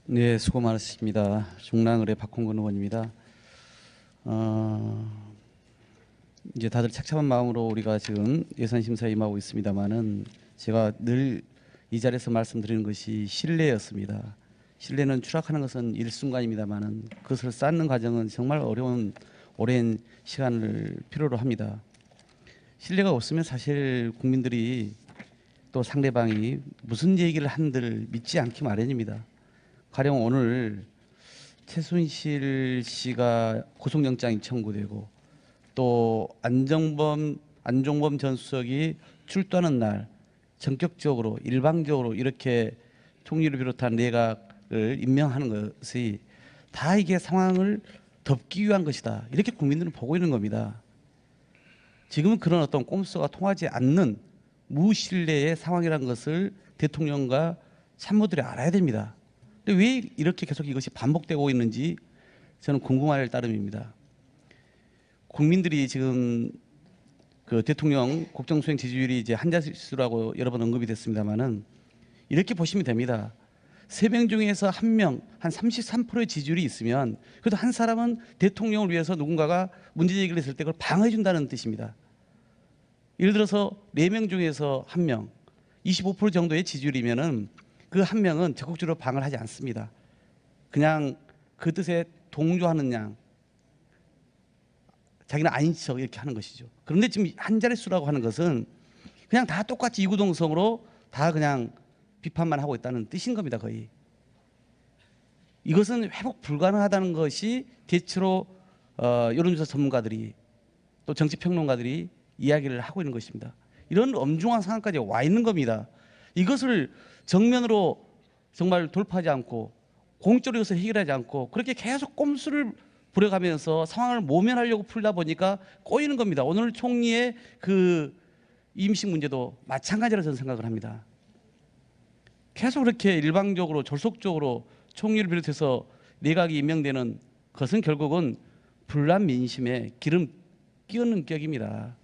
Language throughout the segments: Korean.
네, 수고 많으십니다. 중랑을의 박홍근 의원입니다. 이제 다들 착잡한 마음으로 우리가 지금 예산 심사에 임하고 있습니다만은 제가 늘 이 자리에서 말씀드리는 것이 신뢰였습니다. 신뢰는 추락하는 것은 일순간입니다만은 그것을 쌓는 과정은 정말 어려운 오랜 시간을 필요로 합니다. 신뢰가 없으면 사실 국민들이 또 상대방이 무슨 얘기를 한들 믿지 않기 마련입니다. 가령 오늘 최순실 씨가 구속영장이 청구되고 또 안종범 전 수석이 출두하는 날 전격적으로 일방적으로 이렇게 총리를 비롯한 내각을 임명하는 것이 다 이게 상황을 덮기 위한 것이다. 이렇게 국민들은 보고 있는 겁니다. 지금은 그런 어떤 꼼수가 통하지 않는 무신뢰의 상황이라는 것을 대통령과 참모들이 알아야 됩니다. 근데 왜 이렇게 계속 이것이 반복되고 있는지 저는 궁금할 따름입니다. 국민들이 지금 그 대통령 국정수행 지지율이 이제 한 자릿수라고 여러 번 언급이 됐습니다만은 이렇게 보시면 됩니다. 3명 중에서 1명, 한 33%의 지지율이 있으면 그래도 한 사람은 대통령을 위해서 누군가가 문제 제기를 했을 때 그걸 방어해 준다는 뜻입니다. 예를 들어서 4명 중에서 1명, 25% 정도의 지지율이면은 그 1명은 적극적으로 방어를 하지 않습니다. 그냥 그 뜻에 동조하는 양, 자기는 아닌 척 이렇게 하는 것이죠. 그런데 지금 한 자릿수라고 하는 것은 그냥 다 똑같이 이구동성으로 다 그냥 비판만 하고 있다는 뜻인 겁니다. 거의. 이것은 회복 불가능하다는 것이 대체로 여론조사 전문가들이 또 정치평론가들이 이야기를 하고 있는 것입니다. 이런 엄중한 상황까지 와 있는 겁니다. 이것을 정면으로 정말 돌파하지 않고 공적으로서 해결하지 않고 그렇게 계속 꼼수를 부려가면서 상황을 모면하려고 풀다 보니까 꼬이는 겁니다. 오늘 총리의 그 임식 문제도 마찬가지라고 저는 생각을 합니다. 계속 그렇게 일방적으로 졸속적으로 총리를 비롯해서 내각이 임명되는 것은 결국은 분란 민심에 기름 끼얹는 격입니다.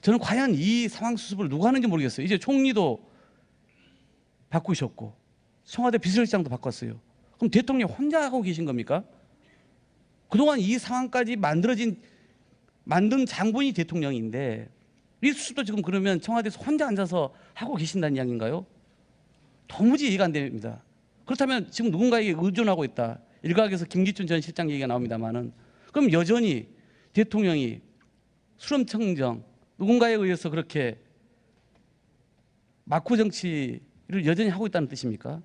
저는 과연 이 상황 수습을 누가 하는지 모르겠어요. 이제 총리도 바꾸셨고 청와대 비서실장도 바꿨어요. 그럼 대통령 혼자 하고 계신 겁니까? 그동안 이 상황까지 만든 장본이 대통령인데 이 수습도 지금 그러면 청와대에서 혼자 앉아서 하고 계신다는 이야기인가요? 도무지 이해가 안 됩니다. 그렇다면 지금 누군가에게 의존하고 있다. 일각에서 김기춘 전 실장 얘기가 나옵니다만은 그럼 여전히 대통령이 수렴청정 누군가에 의해서 그렇게 마쿠 정치를 여전히 하고 있다는 뜻입니까?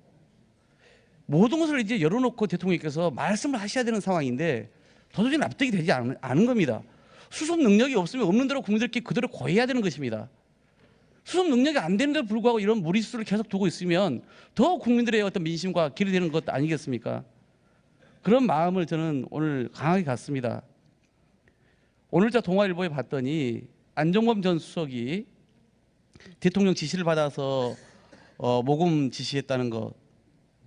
모든 것을 이제 열어놓고 대통령께서 말씀을 하셔야 되는 상황인데 도저히 납득이 되지 않은 겁니다. 수습 능력이 없으면 없는 대로 국민들끼리 그대로 고해야 되는 것입니다. 수습 능력이 안 되는데도 불구하고 이런 무리수를 계속 두고 있으면 더 국민들의 어떤 민심과 길이 되는 것 아니겠습니까? 그런 마음을 저는 오늘 강하게 갖습니다. 오늘자 동아일보에 봤더니 안종범 전 수석이 대통령 지시를 받아서 모금 지시했다는 것,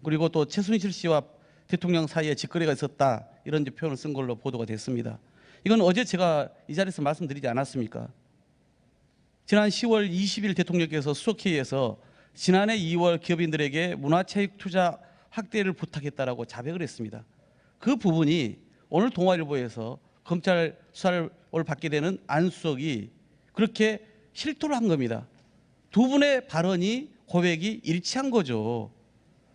그리고 또 최순실 씨와 대통령 사이에 직거래가 있었다 이런 표현을 쓴 걸로 보도가 됐습니다. 이건 어제 제가 이 자리에서 말씀드리지 않았습니까? 지난 10월 20일 대통령께서 수석회의에서 지난해 2월 기업인들에게 문화체육 투자 확대를 부탁했다라고 자백을 했습니다. 그 부분이 오늘 동아일보에서 검찰 수사를 받게 되는 안 수석이 그렇게 실토를 한 겁니다. 두 분의 발언이 고백이 일치한 거죠.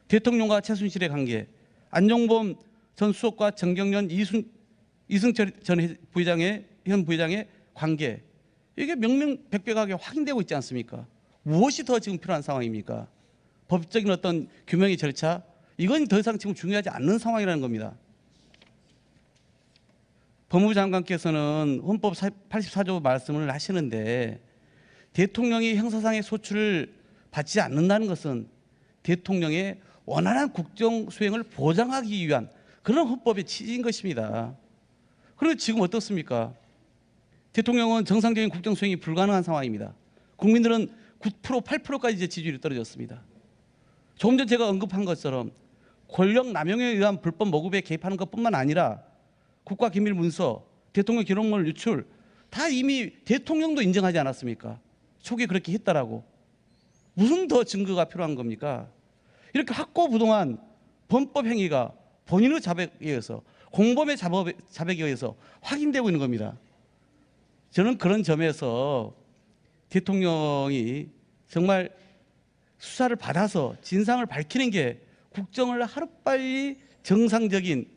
대통령과 최순실의 관계, 안종범 전 수석과 정경련 이승철 전 현 부회장의 관계, 이게 명명백백하게 확인되고 있지 않습니까? 무엇이 더 지금 필요한 상황입니까? 법적인 어떤 규명의 절차, 이건 더 이상 지금 중요하지 않는 상황이라는 겁니다. 법무부 장관께서는 헌법 84조 말씀을 하시는데 대통령이 형사상의 소출을 받지 않는다는 것은 대통령의 원활한 국정 수행을 보장하기 위한 그런 헌법의 취지인 것입니다. 그런데 지금 어떻습니까? 대통령은 정상적인 국정 수행이 불가능한 상황입니다. 국민들은 9%, 8%까지 이제 지지율이 떨어졌습니다. 조금 전 제가 언급한 것처럼 권력 남용에 의한 불법 모금에 개입하는 것뿐만 아니라 국가기밀 문서, 대통령 기록물 유출 다 이미 대통령도 인정하지 않았습니까? 초기에 그렇게 했다라고. 무슨 더 증거가 필요한 겁니까? 이렇게 확고부동한 범법 행위가 본인의 자백에 의해서 공범의 자백에 의해서 확인되고 있는 겁니다. 저는 그런 점에서 대통령이 정말 수사를 받아서 진상을 밝히는 게 국정을 하루빨리 정상적인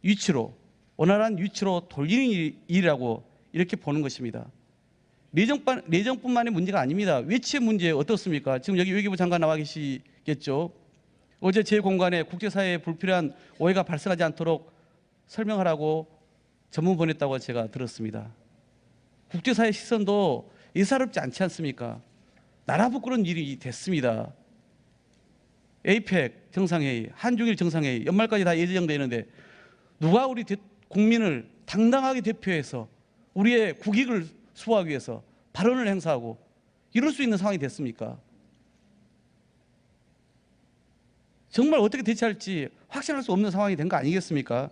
위치로, 원활한 위치로 돌리는 일이라고 이렇게 보는 것입니다. 내정뿐만이 문제가 아닙니다. 외치의 문제 어떻습니까? 지금 여기 외교부 장관 나와 계시겠죠. 어제 제 공간에 국제사회에 불필요한 오해가 발생하지 않도록 설명하라고 전문 보냈다고 제가 들었습니다. 국제사회 시선도 예사롭지 않지 않습니까? 나라 부끄러운 일이 됐습니다. 에이펙 정상회의, 한중일 정상회의 연말까지 다 예정되어 있는데 누가 우리 국민을 당당하게 대표해서 우리의 국익을 수호하기 위해서 발언을 행사하고 이럴 수 있는 상황이 됐습니까? 정말 어떻게 대처할지 확신할 수 없는 상황이 된 거 아니겠습니까?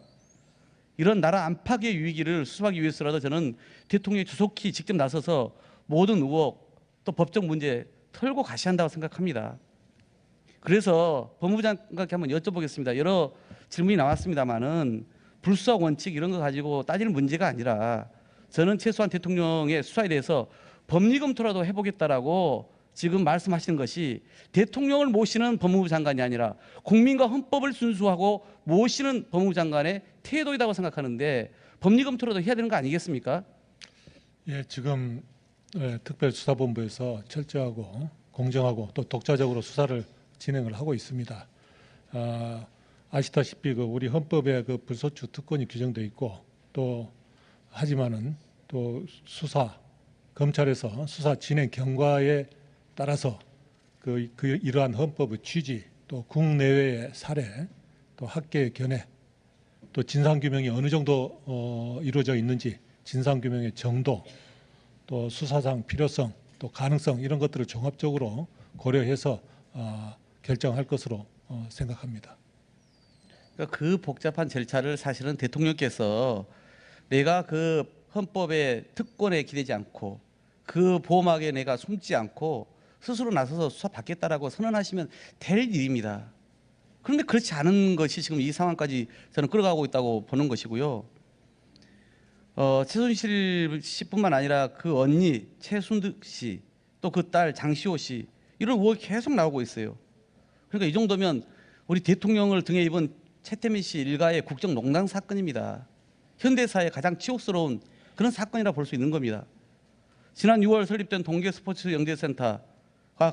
이런 나라 안팎의 위기를 수습하기 위해서라도 저는 대통령이 조속히 직접 나서서 모든 의혹 또 법적 문제 털고 가셔야 한다고 생각합니다. 그래서 법무부 장관께 한번 여쭤보겠습니다. 여러 질문이 나왔습니다만은 불수사 원칙 이런 거 가지고 따질 문제가 아니라 저는 최소한 대통령의 수사에 대해서 법리 검토라도 해보겠다라고 지금 말씀하시는 것이 대통령을 모시는 법무부 장관이 아니라 국민과 헌법을 순수하고 모시는 법무부 장관의 태도이라고 생각하는데 법리 검토라도 해야 되는 거 아니겠습니까? 예, 지금 특별수사본부에서 철저하고 공정하고 또 독자적으로 수사를 진행을 하고 있습니다. 아시다시피 우리 헌법에 불소추 특권이 규정되어 있고 또 하지만은 또 검찰에서 수사 진행 경과에 따라서 이러한 헌법의 취지 또 국내외의 사례 또 학계의 견해 또 진상규명이 어느 정도 이루어져 있는지 진상규명의 정도 또 수사상 필요성 또 가능성 이런 것들을 종합적으로 고려해서 결정할 것으로 생각합니다. 그러니까 그 복잡한 절차를 사실은 대통령께서 내가 그 헌법의 특권에 기대지 않고 그 보호막에 내가 숨지 않고 스스로 나서서 수사받겠다라고 선언하시면 될 일입니다. 그런데 그렇지 않은 것이 지금 이 상황까지 저는 끌어가고 있다고 보는 것이고요. 최순실 씨뿐만 아니라 그 언니 최순득 씨 또 그 딸 장시호 씨 이런 의혹이 계속 나오고 있어요. 그러니까 이 정도면 우리 대통령을 등에 입은 최태민 씨 일가의 국정농단 사건입니다. 현대사의 가장 치욕스러운 그런 사건이라 볼 수 있는 겁니다. 지난 6월 설립된 동계스포츠영재센터와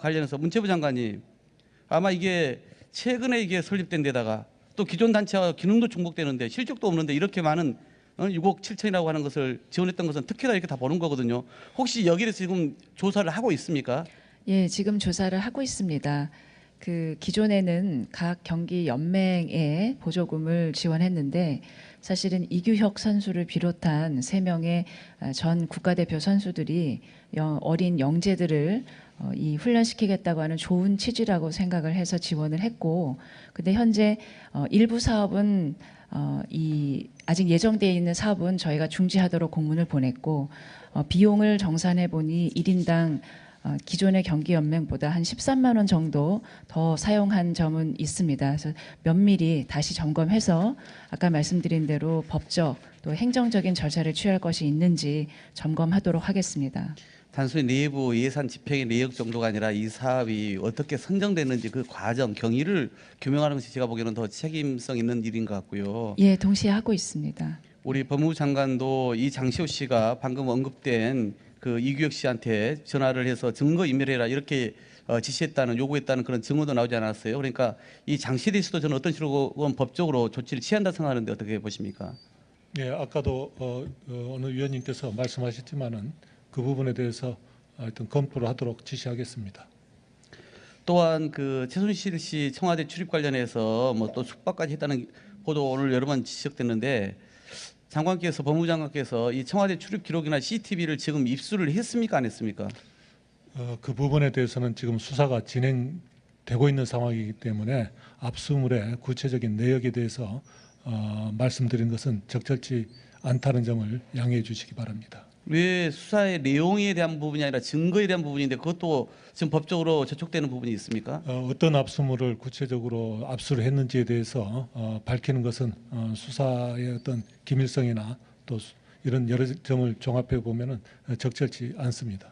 관련해서 문체부 장관이 아마 이게 최근에 이게 설립된 데다가 또 기존 단체와 기능도 중복되는데 실적도 없는데 이렇게 많은 6억 7천이라고 하는 것을 지원했던 것은 특혜다 이렇게 다 보는 거거든요. 혹시 여기에 대해서 지금 조사를 하고 있습니까? 예, 지금 조사를 하고 있습니다. 기존에는 각 경기 연맹에 보조금을 지원했는데 사실은 이규혁 선수를 비롯한 3명의 전 국가대표 선수들이 어린 영재들을 이 훈련시키겠다고 하는 좋은 취지라고 생각을 해서 지원을 했고, 근데 현재 일부 사업은 아직 예정되어 있는 사업은 저희가 중지하도록 공문을 보냈고, 비용을 정산해 보니 1인당 기존의 경기연맹보다 한 13만 원 정도 더 사용한 점은 있습니다. 그래서 면밀히 다시 점검해서 아까 말씀드린 대로 법적 또 행정적인 절차를 취할 것이 있는지 점검하도록 하겠습니다. 단순히 내부 예산 집행의 내역 정도가 아니라 이 사업이 어떻게 선정됐는지 그 과정, 경위를 규명하는 것이 제가 보기에는 더 책임성 있는 일인 것 같고요. 예, 동시에 하고 있습니다. 우리 법무부 장관도 이 장시호 씨가 방금 언급된 그 이규혁 씨한테 전화를 해서 증거 인멸해라 이렇게 지시했다는 요구했다는 그런 증언도 나오지 않았어요. 그러니까 이 장시에 대해서도 저는 어떤 식으로 법적으로 조치를 취한다 생각하는데 어떻게 보십니까? 예, 아까도 어느 위원님께서 말씀하셨지만은 그 부분에 대해서 하여튼 검토를 하도록 지시하겠습니다. 또한 그 최순실 씨 청와대 출입 관련해서 뭐 또 숙박까지 했다는 보도 오늘 여러 번 지적됐는데 장관께서 법무부 장관께서 이 청와대 출입 기록이나 CCTV를 지금 입수를 했습니까 안 했습니까? 그 부분에 대해서는 지금 수사가 진행되고 있는 상황이기 때문에 압수물의 구체적인 내역에 대해서 말씀드린 것은 적절치 않다는 점을 양해해 주시기 바랍니다. 왜 수사의 내용에 대한 부분이 아니라 증거에 대한 부분인데 그것도 지금 법적으로 저촉되는 부분이 있습니까? 어떤 압수물을 구체적으로 압수를 했는지에 대해서 밝히는 것은 수사의 어떤 기밀성이나 또 이런 여러 점을 종합해 보면은 적절치 않습니다.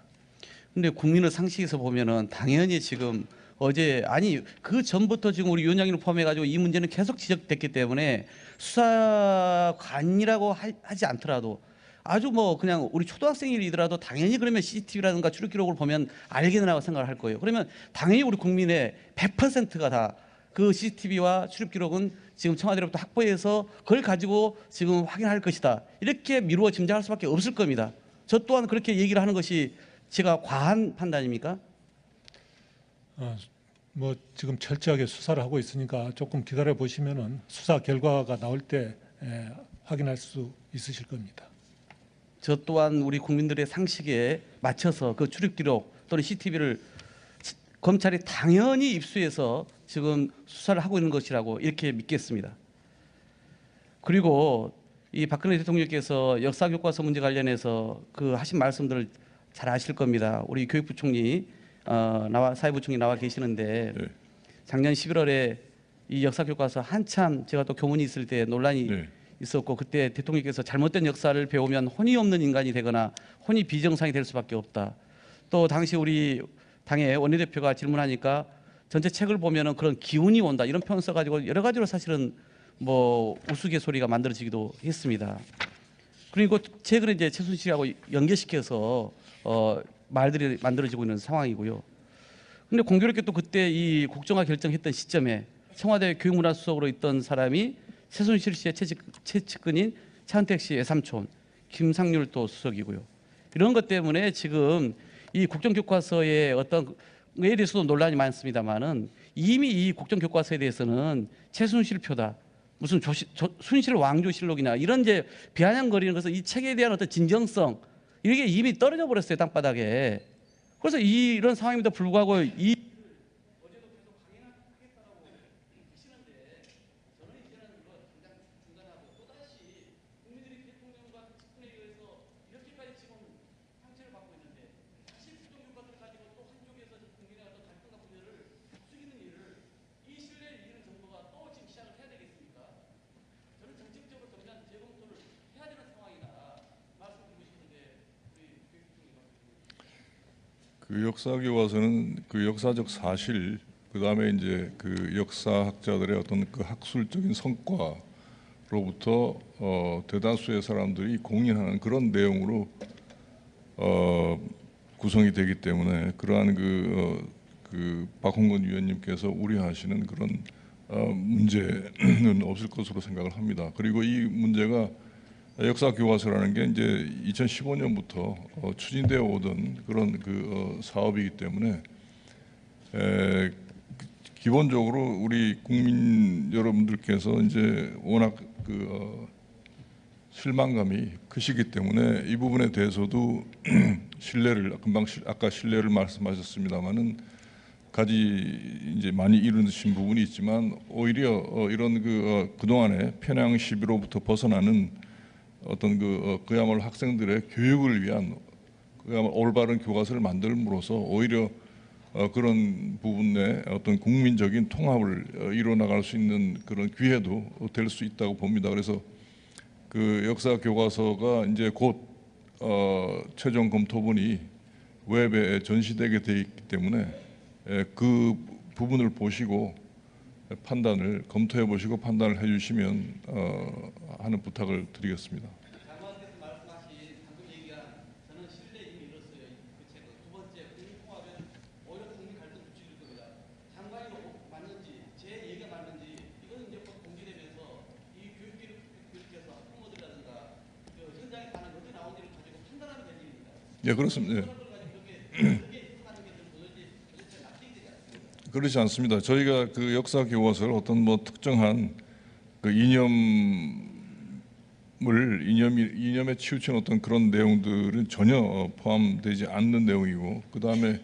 근데 국민의 상식에서 보면은 당연히 지금 어제 아니 그 전부터 지금 우리 위원장님을 포함해 가지고 이 문제는 계속 지적됐기 때문에 수사관이라고 하지 않더라도 아주 뭐 그냥 우리 초등학생이더라도 당연히 그러면 CCTV라든가 추적 기록을 보면 알겠느라고 생각을 할 거예요. 그러면 당연히 우리 국민의 100%가 다 그 CCTV와 출입 기록은 지금 청와대로부터 확보해서 그걸 가지고 지금 확인할 것이다. 이렇게 미루어 짐작할 수밖에 없을 겁니다. 저 또한 그렇게 얘기를 하는 것이 제가 과한 판단입니까? 뭐 지금 철저하게 수사를 하고 있으니까 조금 기다려 보시면은 수사 결과가 나올 때 확인할 수 있으실 겁니다. 저 또한 우리 국민들의 상식에 맞춰서 그 출입 기록 또는 CCTV를 검찰이 당연히 입수해서 지금 수사를 하고 있는 것이라고 이렇게 믿겠습니다. 그리고 이 박근혜 대통령께서 역사 교과서 문제 관련해서 그 하신 말씀들을 잘 아실 겁니다. 우리 교육부 총리 사회부 총리 나와 계시는데 네. 작년 11월에 이 역사 교과서 한참 제가 또 교문이 있을 때 논란이 네. 있었고 그때 대통령께서 잘못된 역사를 배우면 혼이 없는 인간이 되거나 혼이 비정상이 될 수밖에 없다. 또 당시 우리 당의 원내대표가 질문하니까 전체 책을 보면은 그런 기운이 온다 이런 표현 써가지고 여러 가지로 사실은 뭐 우스갯소리가 만들어지기도 했습니다. 그리고 최근에 이제 최순실하고 연계시켜서 말들이 만들어지고 있는 상황이고요. 근데 공교롭게 또 그때 이 국정화 결정했던 시점에 청와대 교육문화수석으로 있던 사람이 최순실 씨의 최측근인 차은택 씨의 외삼촌 김상률 또 수석이고요. 이런 것 때문에 지금 이 국정교과서의 어떤 에 대해서도 논란이 많습니다만은 이미 이 국정교과서에 대해서는 최순실 표다. 무슨 순실 왕조실록이나 이런 이제 비아냥거리는 것은 이 책에 대한 어떤 진정성 이게 이미 떨어져 버렸어요 땅바닥에. 그래서 이런 상황임에도 불구하고 이 그 역사 교과서는 그 역사적 사실, 그 다음에 이제 그 역사학자들의 어떤 그 학술적인 성과로부터 대다수의 사람들이 공인하는 그런 내용으로 구성이 되기 때문에 그러한 그 박홍근 위원님께서 우려하시는 그런 문제는 없을 것으로 생각을 합니다. 그리고 이 문제가 역사 교과서라는 게 이제 2015년부터 추진되어 오던 그런 사업이기 때문에 기본적으로 우리 국민 여러분들께서 이제 워낙 실망감이 크시기 때문에 이 부분에 대해서도 신뢰를 아까 신뢰를 말씀하셨습니다만은 가지 이제 많이 이루신 부분이 있지만 오히려 이런 그동안의 편향 시비로부터 벗어나는 어떤 그야말로 학생들의 교육을 위한 그야말로 올바른 교과서를 만들므로써 오히려 그런 부분에 어떤 국민적인 통합을 이뤄나갈 수 있는 그런 기회도 될 수 있다고 봅니다. 그래서 그 역사 교과서가 이제 곧 최종 검토본이 웹에 전시되게 돼 있기 때문에 그 부분을 보시고 검토해 보시고 판단을 해주시면 하는 부탁을 드리겠습니다. 장관께서 말씀하신 방금 얘기한 저는 신뢰 이미 잃었어요. 그 책은 두 번째 국민 통합은 오히려 국민 갈등 부추길 겁니다. 장관이 맞는지 제 얘기가 맞는지 이거는 이제 곧 공개되면서 이 교육기를 교육해서 학부모들이라든가 현장에 가는 어디 나오는지를 가지고 판단하면 될 일입니다. 예, 그렇습니다. 예. 그렇지 않습니다. 저희가 그 역사 교과서를 어떤 뭐 특정한 그 이념에 치우친 어떤 그런 내용들은 전혀 포함되지 않는 내용이고, 그 다음에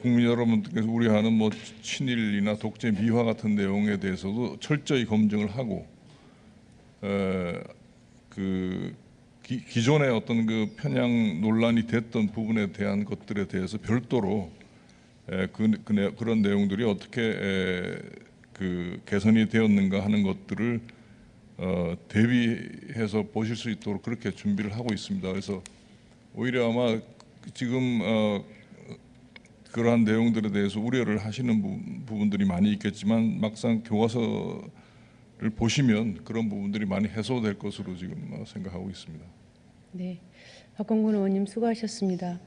국민 여러분들께서 우려하는 뭐 친일이나 독재 미화 같은 내용에 대해서도 철저히 검증을 하고 그 기존의 어떤 그 편향 논란이 됐던 부분에 대한 것들에 대해서 별도로 그런 내용들이 어떻게 그 개선이 되었는가 하는 것들을 대비해서 보실 수 있도록 그렇게 준비를 하고 있습니다. 그래서 오히려 아마 지금 그러한 내용들에 대해서 우려를 하시는 부분들이 많이 있겠지만 막상 교과서를 보시면 그런 부분들이 많이 해소될 것으로 지금 생각하고 있습니다. 네, 박광근 의원님 수고하셨습니다.